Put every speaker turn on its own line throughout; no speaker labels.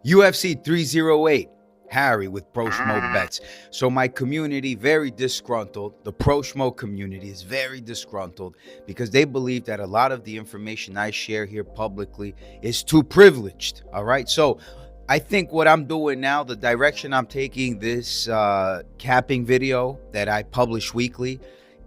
UFC 308, Harry with Pro Schmo Bets. So my community, very disgruntled. The Pro Schmo community is very disgruntled because they believe that a lot of the information I share here publicly is too privileged. All right. So I think what I'm doing now, the direction I'm taking this capping video that I publish weekly,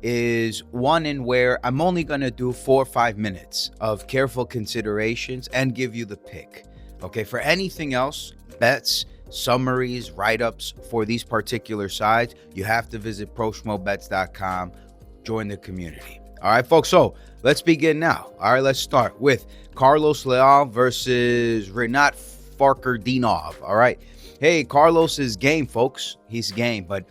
is one in where I'm only going to do 4 or 5 minutes of careful considerations and give you the pick. Okay, for anything else, bets, summaries, write-ups for these particular sides, you have to visit proschmobets.com, join the community. All right, folks, so let's begin now. All right, let's start with Carlos Leal versus Renat Farkerdinov. All right. Hey, Carlos is game, folks. He's game, but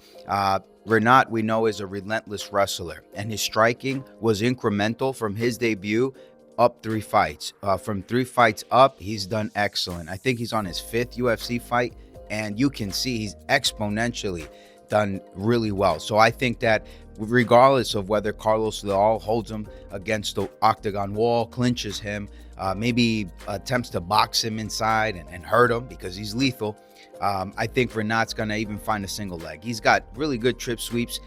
Renat, we know, is a relentless wrestler, and his striking was incremental from his debut up 3 fights. From 3 fights up, he's done excellent. I think he's on his 5th UFC fight, and you can see he's exponentially done really well. So I think that regardless of whether Carlos Leal holds him against the octagon wall, clinches him, maybe attempts to box him inside and hurt him because he's lethal, I think Renat's going to even find a single leg. He's got really good trip sweeps.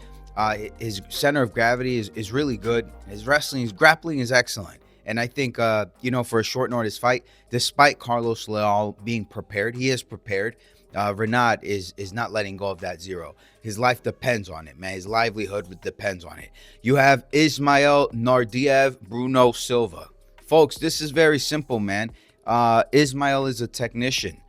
His center of gravity is really good. His wrestling, his grappling is excellent. And I think, for a short notice fight, despite Carlos Leal being prepared, he is prepared. Renat is not letting go of that zero. His life depends on it, man. His livelihood depends on it. You have Ismail Nardiev, Bruno Silva. Folks, this is very simple, man. Ismail is a technician.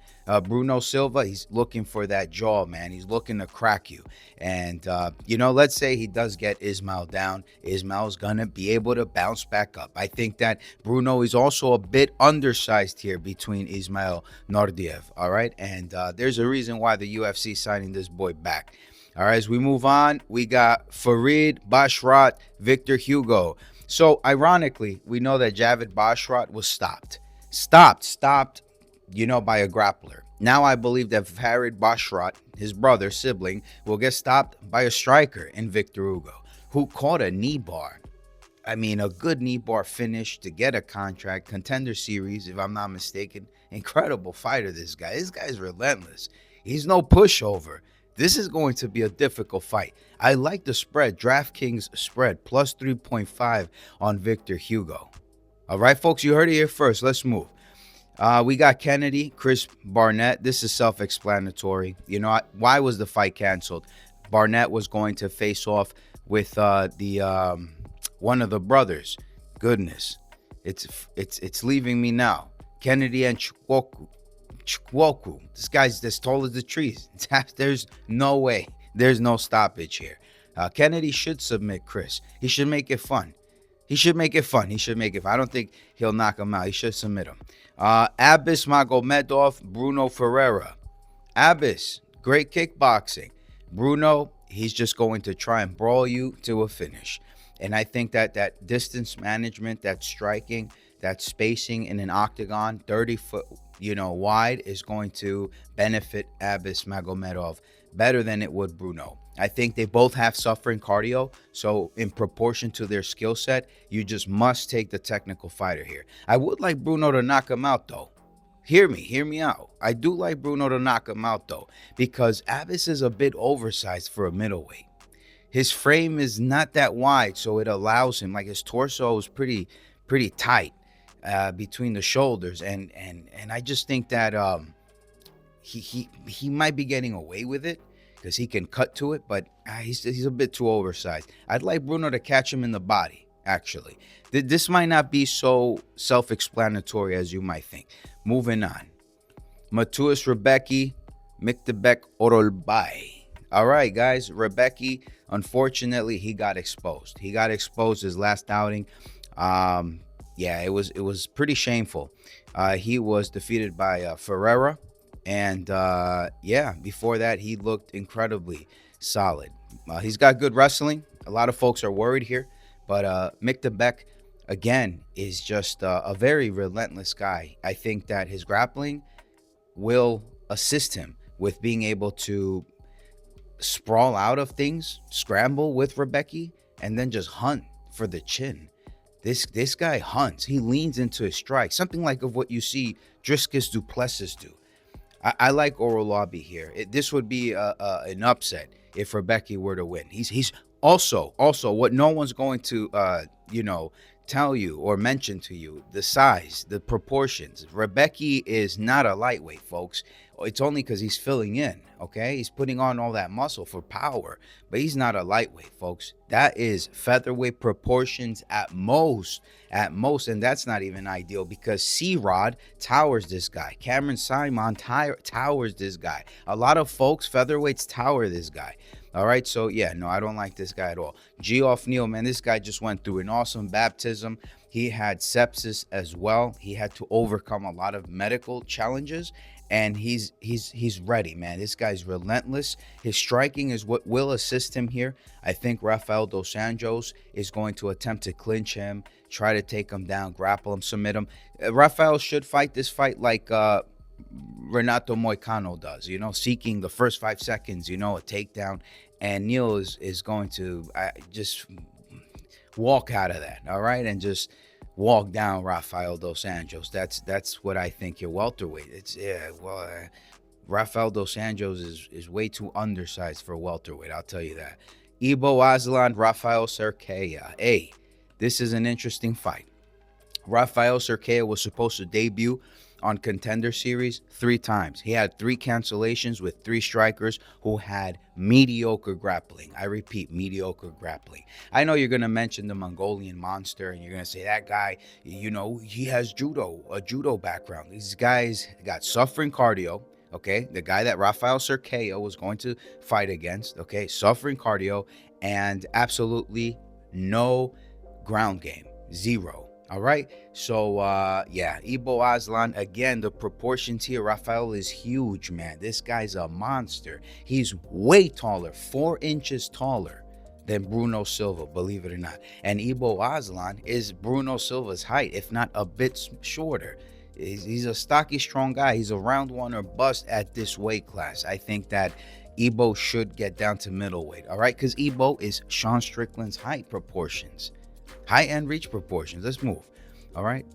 Bruno Silva, he's looking for that jaw, man. He's looking to crack you. And, let's say he does get Ismail down. Ismail's going to be able to bounce back up. I think that Bruno is also a bit undersized here between Ismail Nardiev, all right? And there's a reason why the UFC signing this boy back. All right, as we move on, we got Farid Basharat, Victor Hugo. So, ironically, we know that Javid Basharat was stopped, by a grappler. Now I believe that Farid Basharat, his brother, sibling, will get stopped by a striker in Victor Hugo, who caught a knee bar. I mean, a good knee bar finish to get a contract, Contender Series, if I'm not mistaken. Incredible fighter, this guy. This guy's relentless. He's no pushover. This is going to be a difficult fight. I like the spread, DraftKings spread, plus 3.5 on Victor Hugo. All right, folks, you heard it here first. Let's move. We got Kennedy, Chris Barnett. This is self-explanatory. Why was the fight canceled? Barnett was going to face off with one of the brothers. Goodness, it's leaving me now. Kennedy and Chukwoku. This guy's as tall as the trees. There's no way. There's no stoppage here. Kennedy should submit Chris. He should make it fun. He should make it fun. I don't think he'll knock him out. He should submit him. Abis Magomedov, Bruno Ferreira. Abis, great kickboxing. Bruno, he's just going to try and brawl you to a finish. And I think that distance management, that striking, that spacing in an octagon, 30 foot, wide, is going to benefit Abis Magomedov better than it would Bruno. I think they both have suffering cardio, so in proportion to their skill set, you just must take the technical fighter here. I would like Bruno to knock him out, though. Hear me out. I do like Bruno to knock him out, though, because Abis is a bit oversized for a middleweight. His frame is not that wide, so it allows him, like his torso is pretty tight between the shoulders, and I just think that he might be getting away with it, because he can cut to it, but he's a bit too oversized. I'd like Bruno to catch him in the body, actually. This might not be so self-explanatory as you might think. Moving on. Matuis Rebecki, Miktebek Orolbay. All right, guys. Rebecki, unfortunately, he got exposed. His last outing. It was pretty shameful. He was defeated by Ferreira. And before that, he looked incredibly solid. He's got good wrestling. A lot of folks are worried here. But Miktebek, again, is just a very relentless guy. I think that his grappling will assist him with being able to sprawl out of things, scramble with Rebecki, and then just hunt for the chin. This guy hunts. He leans into his strike. Something like of what you see Dricus du Plessis do. I like Orolabi here. This would be an upset if Rebecca were to win. He's also what no one's going to you know tell you or mention to you: the size, the proportions. Rebecca is not a lightweight, folks. It's only because he's filling in. Okay, he's putting on all that muscle for power, but he's not a lightweight, folks. That is featherweight proportions at most, and that's not even ideal because C-Rod towers this guy. Cameron Simon towers this guy. A lot of folks, featherweights, tower this guy. All right, so yeah, no, I don't like this guy at all. Geoff Neal, man, this guy just went through an awesome baptism. He had sepsis as well. He had to overcome a lot of medical challenges, and he's ready, man. This guy's relentless. His striking is what will assist him here. I think Rafael dos Anjos is going to attempt to clinch him, try to take him down, grapple him, submit him. Rafael should fight this fight like Renato Moicano does, seeking the first 5 seconds, a takedown. And Neal is going to just walk out of that, all right, and just walk down Rafael dos Anjos. That's what I think your welterweight. Rafael dos Anjos is way too undersized for welterweight. I'll tell you that. Ibo Aslan, Rafael Cerqueira. Hey, this is an interesting fight. Rafael Cerqueira was supposed to debut on Contender Series 3 times. He had 3 cancellations with 3 strikers who had mediocre grappling. I repeat, mediocre grappling. I know you're going to mention the Mongolian Monster, and you're going to say that guy, he has a judo background. These guys got suffering cardio, okay? The guy that Rafael Cerqueira was going to fight against, okay? Suffering cardio and absolutely no ground game. 0. All right, so Ibo Aslan, again, the proportions here. Rafael is huge, man. This guy's a monster. He's way taller, 4 inches taller than Bruno Silva, believe it or not. And Ibo Aslan is Bruno Silva's height, if not a bit shorter. He's a stocky, strong guy. He's a round one or bust at this weight class. I think that Ibo should get down to middleweight, all right? Because Ibo is Sean Strickland's height proportions. Height and reach proportions. Let's move. All right.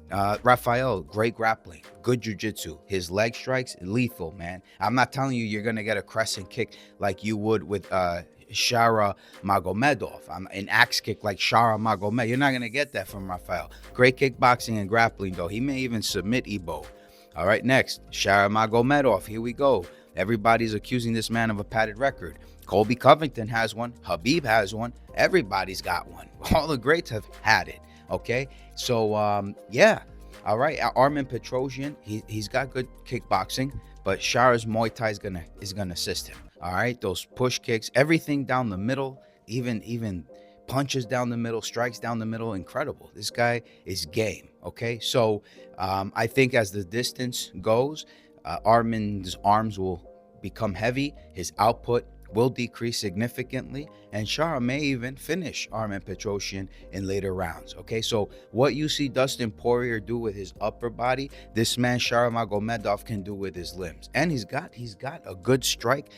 Rafael, great grappling, good jiu-jitsu. His leg strikes, lethal, man. I'm not telling you you're going to get a crescent kick like you would with Shara Magomedov. An axe kick like Shara Magomed. You're not going to get that from Rafael. Great kickboxing and grappling, though. He may even submit Ibo. All right, next, Shara Magomedov. Here we go. Everybody's accusing this man of a padded record. Colby Covington has one. Habib has one. Everybody's got one. All the greats have had it. Okay, so all right. Armin Petrosian, he's got good kickboxing, but Shara's Muay Thai is gonna assist him. All right, those push kicks, everything down the middle, even punches down the middle, strikes down the middle, incredible. This guy is game. Okay, so I think as the distance goes, Armin's arms will become heavy. His output will decrease significantly, and Shara may even finish Armin Petrosian in later rounds. Okay, so what you see Dustin Poirier do with his upper body, this man Shara Magomedov can do with his limbs, and he's got a good strike.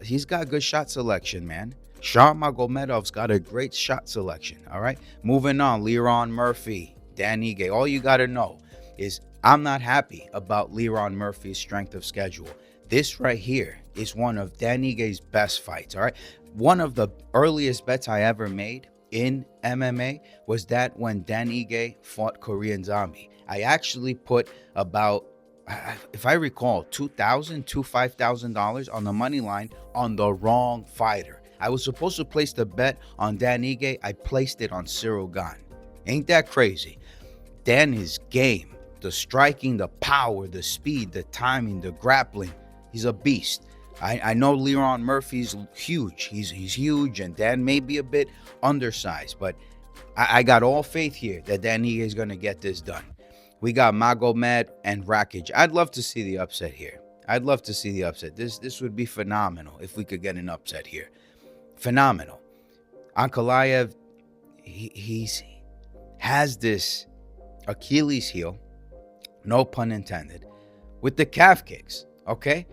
He's got good shot selection, man. Shara Magomedov's got a great shot selection. All right, moving on. Leron Murphy, Dan Ige. All you got to know is I'm not happy about Leron Murphy's strength of schedule. This right here is one of Dan Ige's best fights, all right? One of the earliest bets I ever made in MMA was that when Dan Ige fought Korean Zombie. I actually put about, if I recall, $5,000 on the money line on the wrong fighter. I was supposed to place the bet on Dan Ige. I placed it on Cyril Gane. Ain't that crazy? Dan is game. The striking, the power, the speed, the timing, the grappling. He's a beast. I know Leron Murphy's huge. He's huge, and Dan may be a bit undersized, but I got all faith here that Dan Ige is going to get this done. We got Magomed and Rakic. I'd love to see the upset here. I'd love to see the upset. This would be phenomenal if we could get an upset here. Phenomenal. Ankalaev, he has this Achilles heel, no pun intended, with the calf kicks, okay?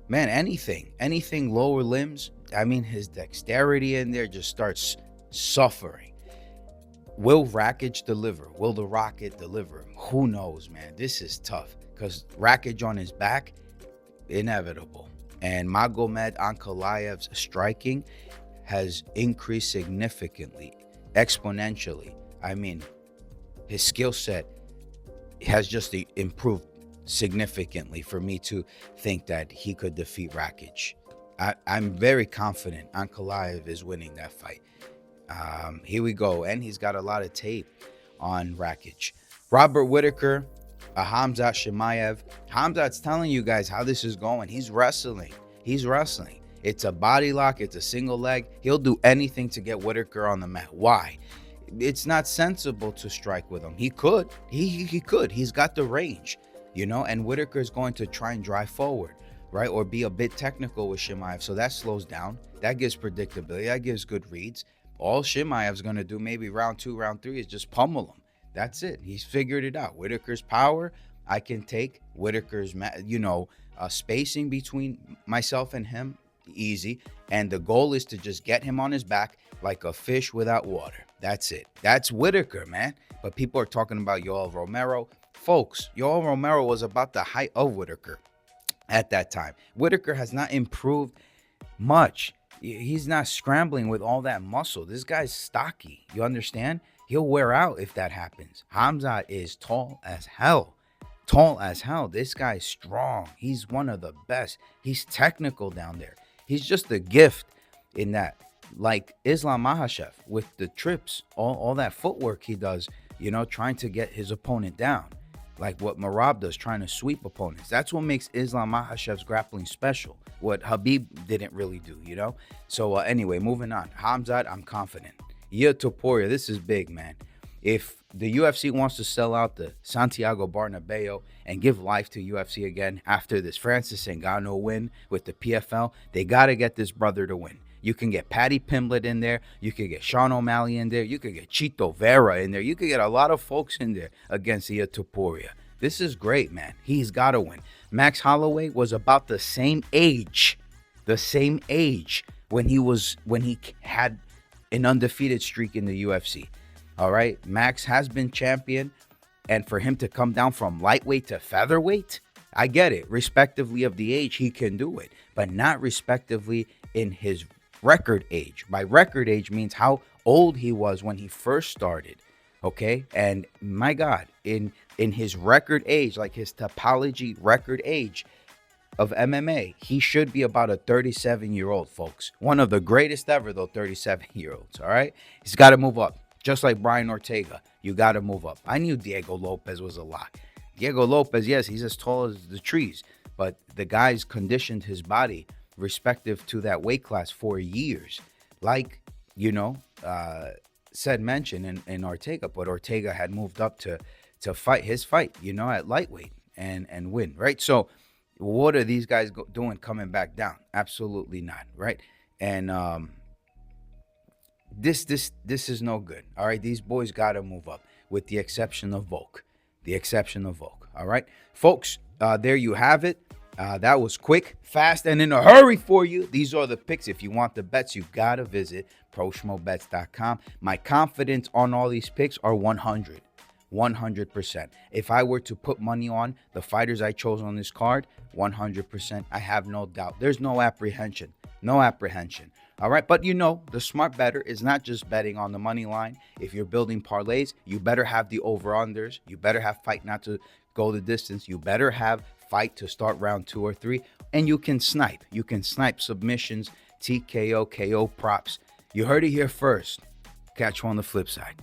Man, anything lower limbs, I mean, his dexterity in there just starts suffering. Will Rakic deliver? Will the Rocket deliver? Who knows, man? This is tough because Rakic on his back, inevitable. And Magomed Ankalaev's striking has increased significantly, exponentially. I mean, his skill set has just improved significantly for me to think that he could defeat Rakic. I'm very confident Ankalaev is winning that fight. Here we go. And he's got a lot of tape on Rakic. Robert Whittaker, Khamzat Chimaev. Khamzat's telling you guys how this is going. He's wrestling. He's wrestling. It's a body lock. It's a single leg. He'll do anything to get Whittaker on the mat. Why? It's not sensible to strike with him. He could. He could. He's got the range, you know, and Whittaker is going to try and drive forward, right? Or be a bit technical with Chimaev. So that slows down. That gives predictability. That gives good reads. All Chimaev's going to do maybe round 2, round 3 is just pummel him. That's it. He's figured it out. Whittaker's power, I can take. Whittaker's, spacing between myself and him, easy. And the goal is to just get him on his back like a fish without water. That's it. That's Whittaker, man. But people are talking about Yoel Romero. Folks, Yoel Romero was about the height of Whittaker at that time. Whittaker has not improved much. He's not scrambling with all that muscle. This guy's stocky. You understand? He'll wear out if that happens. Khamzat is tall as hell. Tall as hell. This guy's strong. He's one of the best. He's technical down there. He's just a gift in that. Like Islam Makhachev with the trips, all that footwork he does, you know, trying to get his opponent down. Like what Merab does, trying to sweep opponents. That's what makes Islam Makhachev's grappling special. What Khabib didn't really do, you know? So anyway, moving on. Khamzat, I'm confident. Topuria, this is big, man. If the UFC wants to sell out the Santiago Bernabeu and give life to UFC again after this Francis Ngannou win with the PFL, they got to get this brother to win. You can get Paddy Pimblett in there. You could get Sean O'Malley in there. You could get Chito Vera in there. You could get a lot of folks in there against Topuria. This is great, man. He's got to win. Max Holloway was about the same age when he had an undefeated streak in the UFC. All right. Max has been champion. And for him to come down from lightweight to featherweight, I get it. Respectively of the age, he can do it. But not respectively in his record age. By record age means how old he was when he first started. Okay. And my God, in his record age, like his topology record age of MMA, he should be about a 37-year-old, folks. One of the greatest ever, though, 37-year-olds. All right. He's got to move up. Just like Brian Ortega, you got to move up. I knew Diego Lopez was a lot. Diego Lopez, yes, he's as tall as the trees, but the guy's conditioned his body respective to that weight class for years. Like, said mention in Ortega, but Ortega had moved up to fight his fight, at lightweight and win, right? So what are these guys doing coming back down? Absolutely not, right? And This is no good. All right, these boys got to move up, with the exception of Volk. All right, folks. There you have it. That was quick, fast, and in a hurry for you. These are the picks. If you want the bets, you got to visit proschmobets.com. My confidence on all these picks are 100%. If I were to put money on the fighters I chose on this card, 100%. I have no doubt. There's no apprehension. All right, but the smart better is not just betting on the money line. If you're building parlays, you better have the over-unders. You better have fight not to go the distance. You better have fight to start round 2 or 3. And you can snipe. You can snipe submissions, TKO, KO props. You heard it here first. Catch you on the flip side.